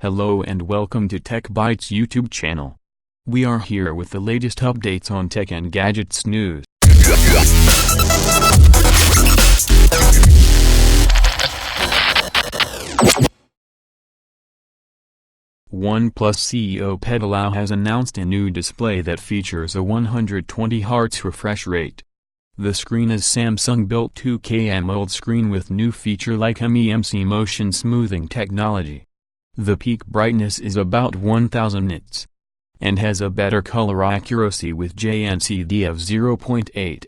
Hello and welcome to Tech Bytes YouTube channel. We are here with the latest updates on tech and gadgets news. Oneplus CEO Pedalao has announced a new display that features a 120Hz refresh rate. The screen is Samsung-built 2K AMOLED screen with new feature like MEMC motion smoothing technology. The peak brightness is about 1000 nits, and has a better color accuracy with JNCD of 0.8.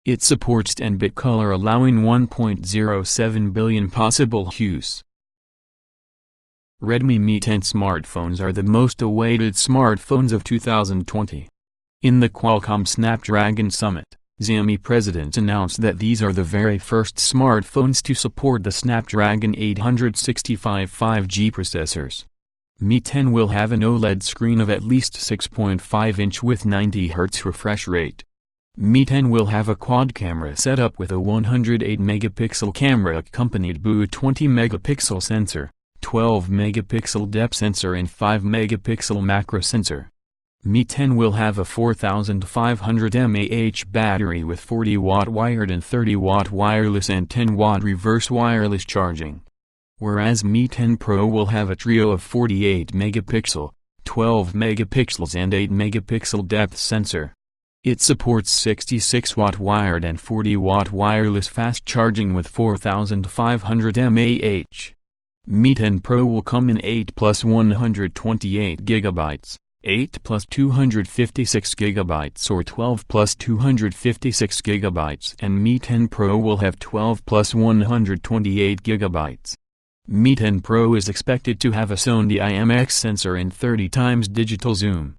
It supports 10-bit color allowing 1.07 billion possible hues. Redmi Mi 10 smartphones are the most awaited smartphones of 2020. In the Qualcomm Snapdragon Summit, Xiaomi president announced that these are the very first smartphones to support the Snapdragon 865 5G processors. Mi 10 will have an OLED screen of at least 6.5 inch with 90 Hz refresh rate. Mi 10 will have a quad camera setup with a 108 megapixel camera accompanied by a 20 megapixel sensor, 12 megapixel depth sensor and 5 megapixel macro sensor. Mi 10 will have a 4500 mAh battery with 40 watt wired and 30 watt wireless and 10 watt reverse wireless charging. Whereas Mi 10 Pro will have a trio of 48 megapixel, 12 megapixels and 8 megapixel depth sensor. It supports 66 watt wired and 40 watt wireless fast charging with 4500 mAh. Mi 10 Pro will come in 8 plus 128 GB. 8 plus 256 GB or 12 plus 256 GB, and Mi 10 Pro will have 12 plus 128 GB. Mi 10 Pro is expected to have a Sony IMX sensor and 30 times digital zoom.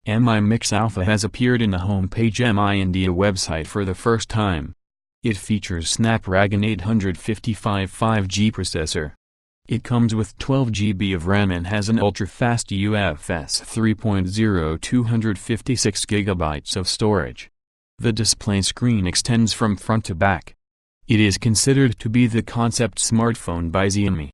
Mi Mix Alpha has appeared in the homepage Mi India website for the first time. It features Snapdragon 855 5G processor. It comes with 12 GB of RAM and has an ultra-fast UFS 3.0 256 GB of storage. The display screen extends from front to back. It is considered to be the concept smartphone by Xiaomi.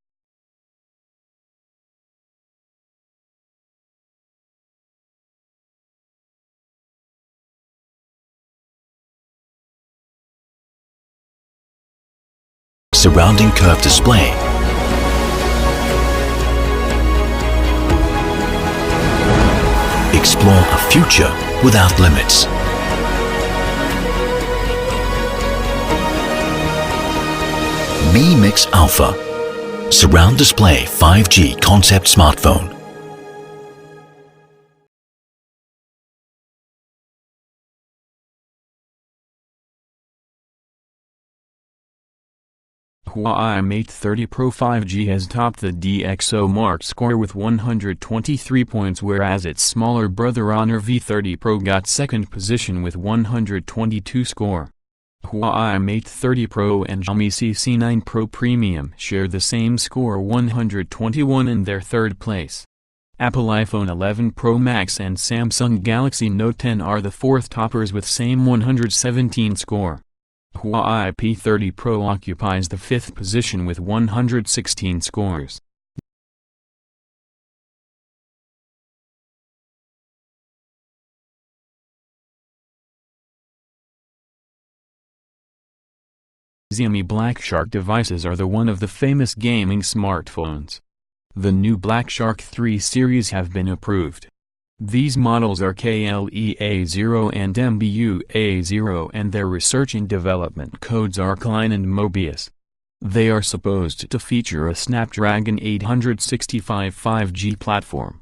Surrounding curved display. Explore a future without limits. Mi Mix Alpha, surround display 5G concept smartphone. Huawei Mate 30 Pro 5G has topped the DXOMARK score with 123 points, whereas its smaller brother Honor V30 Pro got second position with 122 score. Huawei Mate 30 Pro and Xiaomi CC9 Pro Premium share the same score, 121, in their third place. Apple iPhone 11 Pro Max and Samsung Galaxy Note 10 are the fourth toppers with same 117 score. Huawei P30 Pro occupies the fifth position with 116 scores. Xiaomi Black Shark devices are one of the famous gaming smartphones. The new Black Shark 3 series have been approved. These models are KLEA0 and MBUA0 and their research and development codes are Klein and Mobius. They are supposed to feature a Snapdragon 865 5G platform.